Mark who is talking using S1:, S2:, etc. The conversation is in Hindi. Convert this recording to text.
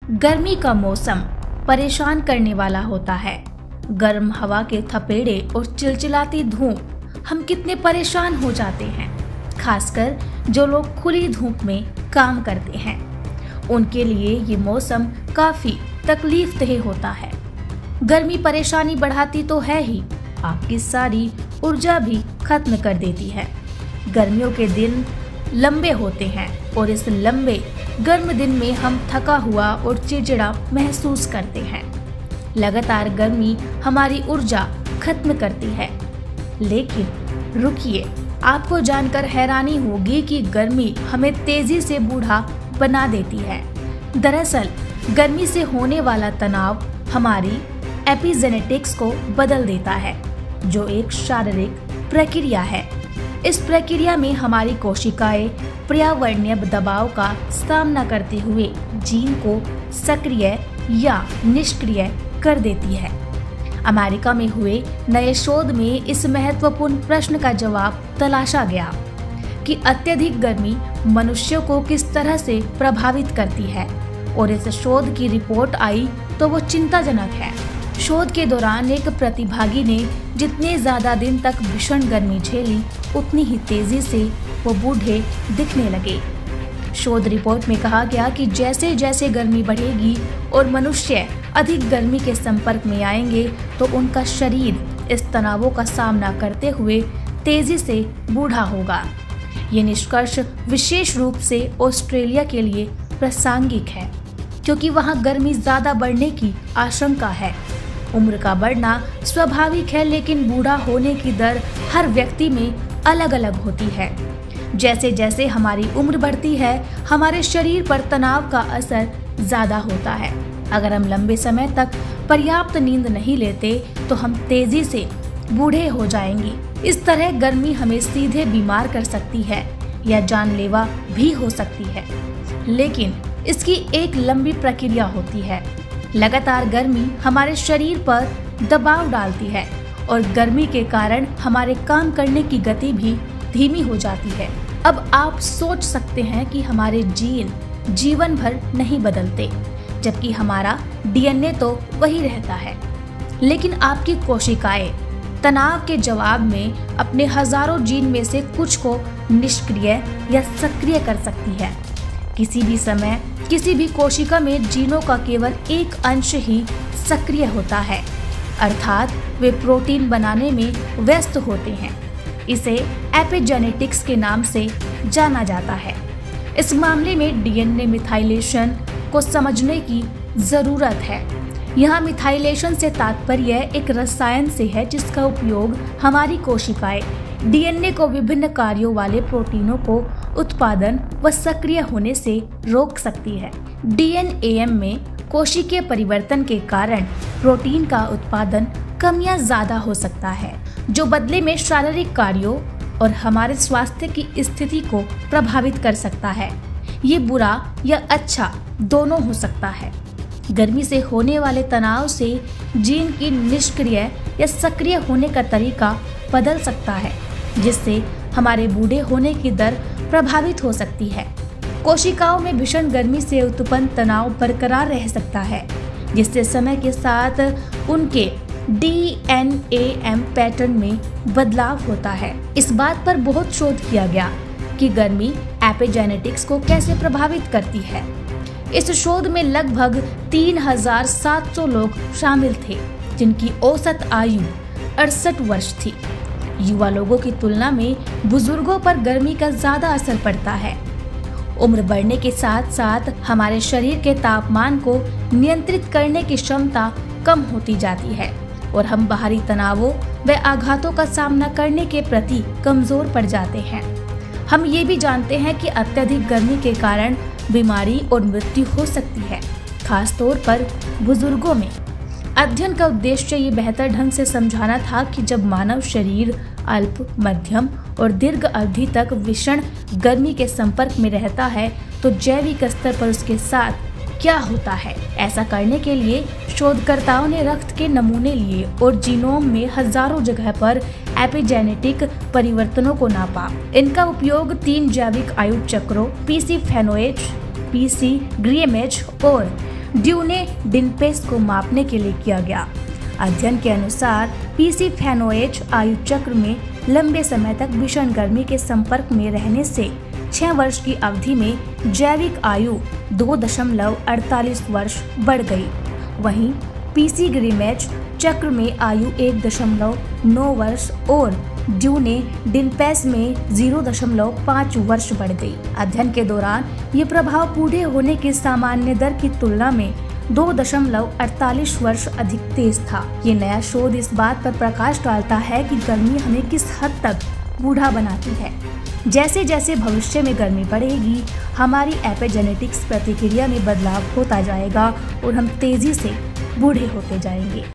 S1: गर्मी का मौसम परेशान करने वाला होता है। गर्म हवा के थपेड़े और चिलचिलाती धूप हम कितने परेशान हो जाते हैं, खासकर जो लोग खुली धूप में काम करते हैं। उनके लिए ये मौसम काफी तकलीफदेह होता है। गर्मी परेशानी बढ़ाती तो है ही, आपकी सारी ऊर्जा भी खत्म कर देती है। गर्मियों के दिन लंबे होते हैं और इस लंबे गर्म दिन में हम थका हुआ और चिड़चिड़ा महसूस करते हैं। लगातार गर्मी हमारी ऊर्जा खत्म करती है। लेकिन रुकिए, आपको जानकर हैरानी होगी कि गर्मी हमें तेजी से बूढ़ा बना देती है। दरअसल गर्मी से होने वाला तनाव हमारी एपिजेनेटिक्स को बदल देता है, जो एक शारीरिक प्रक्रिया है। इस प्रक्रिया में हमारी कोशिकाएं पर्यावरणीय दबाव का सामना करते हुए जीन को सक्रिय या निष्क्रिय कर देती है। अमेरिका में हुए नए शोध में इस महत्वपूर्ण प्रश्न का जवाब तलाशा गया कि अत्यधिक गर्मी मनुष्यों को किस तरह से प्रभावित करती है, और इस शोध की रिपोर्ट आई तो वो चिंताजनक है। शोध के दौरान एक प्रतिभागी ने जितने ज्यादा दिन तक भीषण गर्मी झेली, उतनी ही तेजी से वो बूढ़े दिखने लगे। शोध रिपोर्ट में कहा गया कि जैसे जैसे गर्मी बढ़ेगी और मनुष्य अधिक गर्मी के संपर्क में आएंगे, तो उनका शरीर इस तनावों का सामना करते हुए तेजी से बूढ़ा होगा। ये निष्कर्ष विशेष रूप से ऑस्ट्रेलिया के लिए प्रासंगिक है, क्योंकि वहाँ गर्मी ज्यादा बढ़ने की आशंका है। उम्र का बढ़ना स्वाभाविक है, लेकिन बूढ़ा होने की दर हर व्यक्ति में अलग अलग होती है। जैसे जैसे हमारी उम्र बढ़ती है, हमारे शरीर पर तनाव का असर ज्यादा होता है। अगर हम लंबे समय तक पर्याप्त नींद नहीं लेते, तो हम तेजी से बूढ़े हो जाएंगे। इस तरह गर्मी हमें सीधे बीमार कर सकती है या जानलेवा भी हो सकती है। लेकिन इसकी एक लंबी प्रक्रिया होती है। लगातार गर्मी हमारे शरीर पर दबाव डालती है और गर्मी के कारण हमारे काम करने की गति भी धीमी हो जाती है। अब आप सोच सकते हैं कि हमारे जीन जीवन भर नहीं बदलते, जबकि हमारा डीएनए तो वही रहता है। लेकिन आपकी कोशिकाएं तनाव के जवाब में अपने हजारों जीन में से कुछ को निष्क्रिय या सक्रिय कर सकती है। किसी भी समय किसी भी कोशिका में जीनों का केवल एक अंश ही सक्रिय होता है, अर्थात वे प्रोटीन बनाने में व्यस्त होते हैं। इसे एपिजेनेटिक्स के नाम से जाना जाता है। इस मामले में डीएनए मिथाइलेशन को समझने की जरूरत है। यहाँ मिथाइलेशन से तात्पर्य एक रसायन से है जिसका उपयोग हमारी कोशिकाएं डीएनए को विभिन्न कार्यों वाले प्रोटीनों को उत्पादन व सक्रिय होने से रोक सकती है। डीएनएम में कोशिकीय परिवर्तन के कारण प्रोटीन का उत्पादन कम या ज्यादा हो सकता है, जो बदले में शारीरिक कार्यों और हमारे स्वास्थ्य की स्थिति को प्रभावित कर सकता है। ये बुरा या अच्छा दोनों हो सकता है। गर्मी से होने वाले तनाव से जीन की निष्क्रिय या सक्रिय होने का तरीका बदल सकता है, जिससे हमारे बूढ़े होने की दर प्रभावित हो सकती है। कोशिकाओं में भीषण गर्मी से उत्पन्न तनाव बरकरार रह सकता है, जिससे समय के साथ उनके डीएनएम पैटर्न में बदलाव होता है। इस बात पर बहुत शोध किया गया कि गर्मी एपिजेनेटिक्स को कैसे प्रभावित करती है। इस शोध में लगभग 3700 लोग शामिल थे, जिनकी औसत आयु 68 वर्ष थी। युवा लोगों की तुलना में बुजुर्गों पर गर्मी का ज्यादा असर पड़ता है। उम्र बढ़ने के साथ साथ हमारे शरीर के तापमान को नियंत्रित करने की क्षमता कम होती जाती है और हम बाहरी तनावों व आघातों का सामना करने के प्रति कमजोर पड़ जाते हैं। हम ये भी जानते हैं कि अत्यधिक गर्मी के कारण बीमारी और मृत्यु हो सकती है, खासतौर पर बुजुर्गों में। अध्ययन का उद्देश्य ये बेहतर ढंग से समझाना था कि जब मानव शरीर अल्प, मध्यम और दीर्घ अवधि तक भीषण गर्मी के संपर्क में रहता है, तो जैविक स्तर पर उसके साथ क्या होता है। ऐसा करने के लिए शोधकर्ताओं ने रक्त के नमूने लिए और जीनोम में हजारों जगह पर एपिजेनेटिक परिवर्तनों को नापा। इनका उपयोग 3 जैविक आयु चक्रों PC फेनोएच, PC ग्रीएमएच और ड्यूने डिनपेस को मापने के लिए किया गया। अध्ययन के अनुसार पीसी-फेनोएच आयु चक्र में लंबे समय तक भीषण गर्मी के संपर्क में रहने से 6 वर्ष की अवधि में जैविक आयु 2.48 वर्ष बढ़ गई। वहीं पीसी-ग्रीमेच चक्र में आयु 1.9 वर्ष और ड्यूने डिनपेस में 0.5 वर्ष बढ़ गई। अध्ययन के दौरान ये प्रभाव बूढ़े होने की सामान्य दर की तुलना में 2.48 वर्ष अधिक तेज था। ये नया शोध इस बात पर प्रकाश डालता है कि गर्मी हमें किस हद तक बूढ़ा बनाती है। जैसे जैसे भविष्य में गर्मी बढ़ेगी, हमारी एपिजेनेटिक्स प्रतिक्रिया में बदलाव होता जाएगा और हम तेजी से बूढ़े होते जाएंगे।